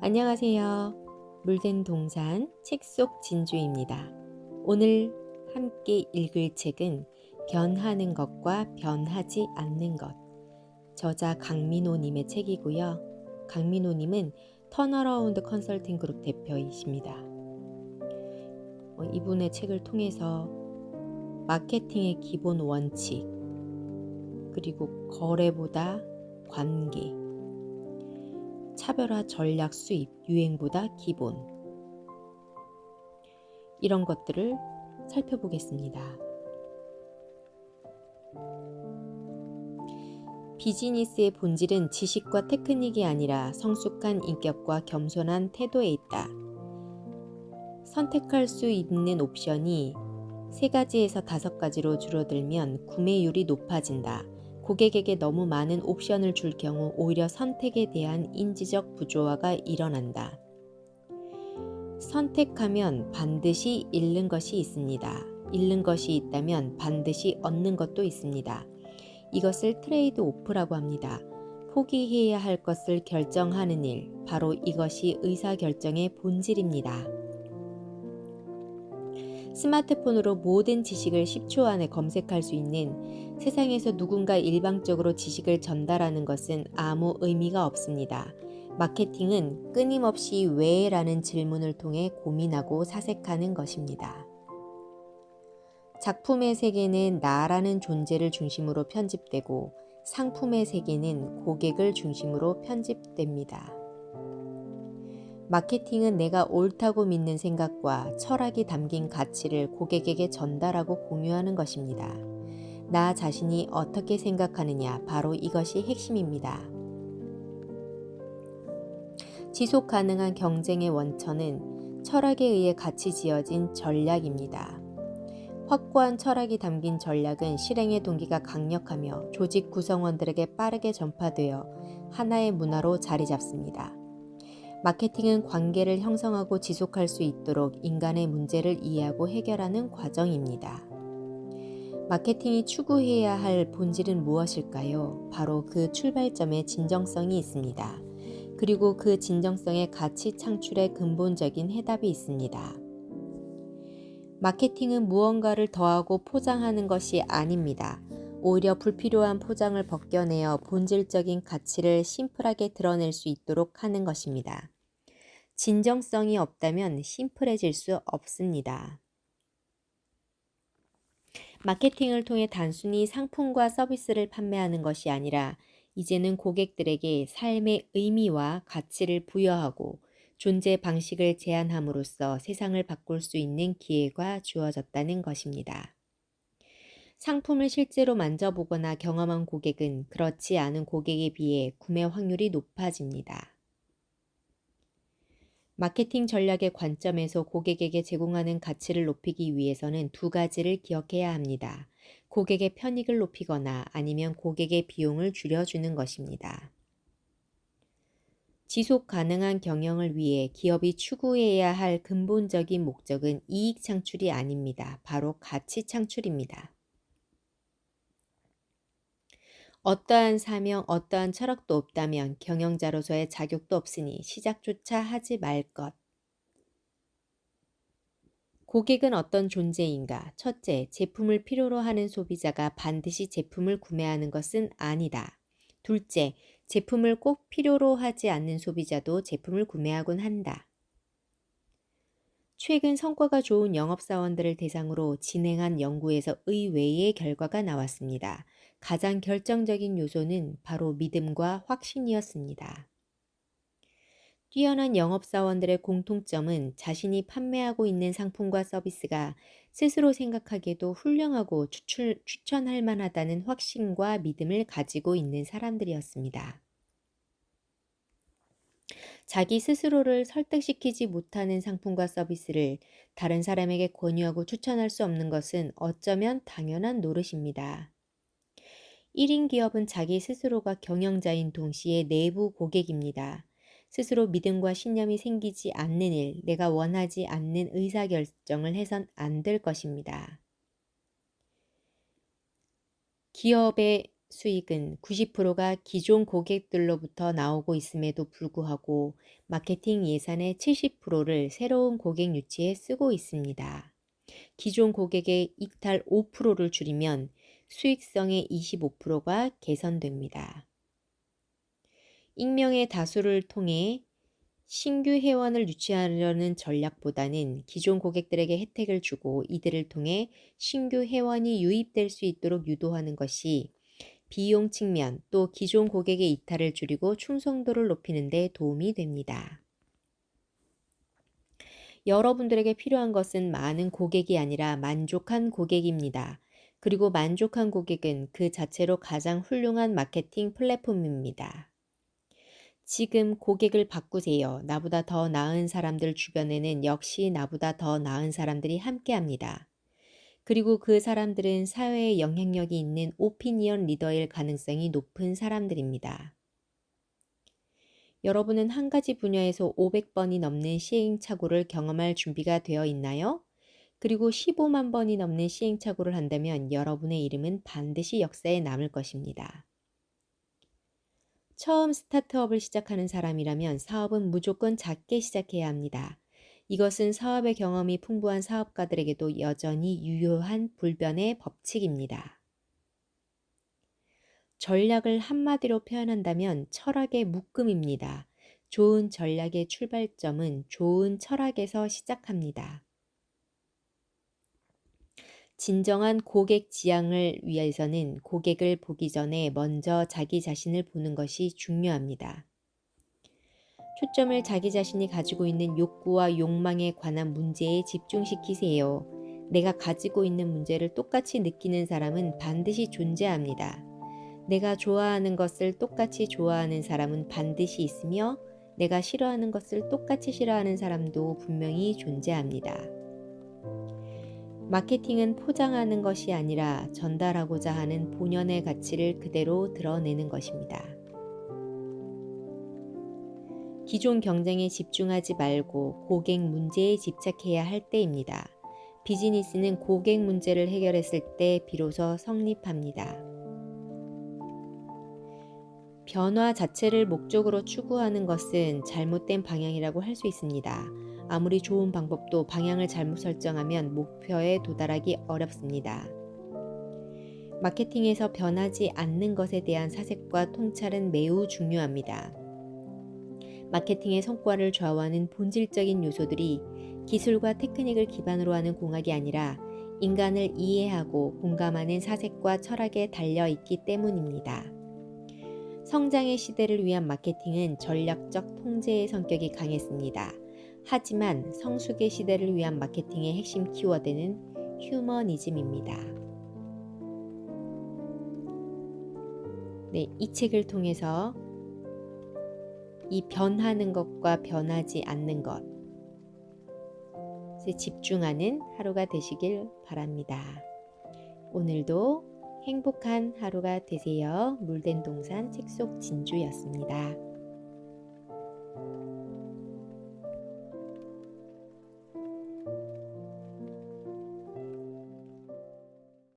안녕하세요. 물된 동산 책 속 진주입니다. 오늘 함께 읽을 책은 변하는 것과 변하지 않는 것. 저자 강민호님의 책이고요. 강민호님은 턴어라운드 컨설팅 그룹 대표이십니다. 이분의 책을 통해서 마케팅의 기본 원칙, 그리고 거래보다 관계, 차별화 전략 수입, 유행보다 기본, 이런 것들을 살펴보겠습니다. 비즈니스의 본질은 지식과 테크닉이 아니라 성숙한 인격과 겸손한 태도에 있다. 선택할 수 있는 옵션이 3가지에서 5가지로 줄어들면 구매율이 높아진다. 고객에게 너무 많은 옵션을 줄 경우 오히려 선택에 대한 인지적 부조화가 일어난다. 선택하면 반드시 잃는 것이 있습니다. 잃는 것이 있다면 반드시 얻는 것도 있습니다. 이것을 트레이드 오프라고 합니다. 포기해야 할 것을 결정하는 일, 바로 이것이 의사결정의 본질입니다. 스마트폰으로 모든 지식을 10초 안에 검색할 수 있는 세상에서 누군가 일방적으로 지식을 전달하는 것은 아무 의미가 없습니다. 마케팅은 끊임없이 왜? 라는 질문을 통해 고민하고 사색하는 것입니다. 작품의 세계는 나라는 존재를 중심으로 편집되고 상품의 세계는 고객을 중심으로 편집됩니다. 마케팅은 내가 옳다고 믿는 생각과 철학이 담긴 가치를 고객에게 전달하고 공유하는 것입니다. 나 자신이 어떻게 생각하느냐, 바로 이것이 핵심입니다. 지속 가능한 경쟁의 원천은 철학에 의해 같이 지어진 전략입니다. 확고한 철학이 담긴 전략은 실행의 동기가 강력하며 조직 구성원들에게 빠르게 전파되어 하나의 문화로 자리 잡습니다. 마케팅은 관계를 형성하고 지속할 수 있도록 인간의 문제를 이해하고 해결하는 과정입니다. 마케팅이 추구해야 할 본질은 무엇일까요? 바로 그 출발점에 진정성이 있습니다. 그리고 그 진정성에 가치 창출에 근본적인 해답이 있습니다. 마케팅은 무언가를 더하고 포장하는 것이 아닙니다. 오히려 불필요한 포장을 벗겨내어 본질적인 가치를 심플하게 드러낼 수 있도록 하는 것입니다. 진정성이 없다면 심플해질 수 없습니다. 마케팅을 통해 단순히 상품과 서비스를 판매하는 것이 아니라 이제는 고객들에게 삶의 의미와 가치를 부여하고 존재 방식을 제안함으로써 세상을 바꿀 수 있는 기회가 주어졌다는 것입니다. 상품을 실제로 만져보거나 경험한 고객은 그렇지 않은 고객에 비해 구매 확률이 높아집니다. 마케팅 전략의 관점에서 고객에게 제공하는 가치를 높이기 위해서는 2가지를 기억해야 합니다. 고객의 편익을 높이거나 아니면 고객의 비용을 줄여주는 것입니다. 지속 가능한 경영을 위해 기업이 추구해야 할 근본적인 목적은 이익 창출이 아닙니다. 바로 가치 창출입니다. 어떠한 사명, 어떠한 철학도 없다면 경영자로서의 자격도 없으니 시작조차 하지 말 것. 고객은 어떤 존재인가? 첫째, 제품을 필요로 하는 소비자가 반드시 제품을 구매하는 것은 아니다. 둘째, 제품을 꼭 필요로 하지 않는 소비자도 제품을 구매하곤 한다. 최근 성과가 좋은 영업사원들을 대상으로 진행한 연구에서 의외의 결과가 나왔습니다. 가장 결정적인 요소는 바로 믿음과 확신이었습니다. 뛰어난 영업사원들의 공통점은 자신이 판매하고 있는 상품과 서비스가 스스로 생각하기에도 훌륭하고 추천할 만하다는 확신과 믿음을 가지고 있는 사람들이었습니다. 자기 스스로를 설득시키지 못하는 상품과 서비스를 다른 사람에게 권유하고 추천할 수 없는 것은 어쩌면 당연한 노릇입니다. 1인 기업은 자기 스스로가 경영자인 동시에 내부 고객입니다. 스스로 믿음과 신념이 생기지 않는 일, 내가 원하지 않는 의사결정을 해선 안 될 것입니다. 기업의 수익은 90%가 기존 고객들로부터 나오고 있음에도 불구하고 마케팅 예산의 70%를 새로운 고객 유치에 쓰고 있습니다. 기존 고객의 이탈 5%를 줄이면 수익성의 25%가 개선됩니다. 익명의 다수를 통해 신규 회원을 유치하려는 전략보다는 기존 고객들에게 혜택을 주고 이들을 통해 신규 회원이 유입될 수 있도록 유도하는 것이 비용 측면 또 기존 고객의 이탈을 줄이고 충성도를 높이는 데 도움이 됩니다. 여러분들에게 필요한 것은 많은 고객이 아니라 만족한 고객입니다. 그리고 만족한 고객은 그 자체로 가장 훌륭한 마케팅 플랫폼입니다. 지금 고객을 바꾸세요. 나보다 더 나은 사람들 주변에는 역시 나보다 더 나은 사람들이 함께합니다. 그리고 그 사람들은 사회에 영향력이 있는 오피니언 리더일 가능성이 높은 사람들입니다. 여러분은 한 가지 분야에서 500번이 넘는 시행착오를 경험할 준비가 되어 있나요? 그리고 15만 번이 넘는 시행착오를 한다면 여러분의 이름은 반드시 역사에 남을 것입니다. 처음 스타트업을 시작하는 사람이라면 사업은 무조건 작게 시작해야 합니다. 이것은 사업의 경험이 풍부한 사업가들에게도 여전히 유효한 불변의 법칙입니다. 전략을 한마디로 표현한다면 철학의 묶음입니다. 좋은 전략의 출발점은 좋은 철학에서 시작합니다. 진정한 고객 지향을 위해서는 고객을 보기 전에 먼저 자기 자신을 보는 것이 중요합니다. 초점을 자기 자신이 가지고 있는 욕구와 욕망에 관한 문제에 집중시키세요. 내가 가지고 있는 문제를 똑같이 느끼는 사람은 반드시 존재합니다. 내가 좋아하는 것을 똑같이 좋아하는 사람은 반드시 있으며 내가 싫어하는 것을 똑같이 싫어하는 사람도 분명히 존재합니다. 마케팅은 포장하는 것이 아니라 전달하고자 하는 본연의 가치를 그대로 드러내는 것입니다. 기존 경쟁에 집중하지 말고 고객 문제에 집착해야 할 때입니다. 비즈니스는 고객 문제를 해결했을 때 비로소 성립합니다. 변화 자체를 목적으로 추구하는 것은 잘못된 방향이라고 할 수 있습니다. 아무리 좋은 방법도 방향을 잘못 설정하면 목표에 도달하기 어렵습니다. 마케팅에서 변하지 않는 것에 대한 사색과 통찰은 매우 중요합니다. 마케팅의 성과를 좌우하는 본질적인 요소들이 기술과 테크닉을 기반으로 하는 공학이 아니라 인간을 이해하고 공감하는 사색과 철학에 달려 있기 때문입니다. 성장의 시대를 위한 마케팅은 전략적 통제의 성격이 강했습니다. 하지만 성숙의 시대를 위한 마케팅의 핵심 키워드는 휴머니즘입니다. 네, 이 책을 통해서 이 변하는 것과 변하지 않는 것에 집중하는 하루가 되시길 바랍니다. 오늘도 행복한 하루가 되세요. 물된 동산 책 속 진주였습니다.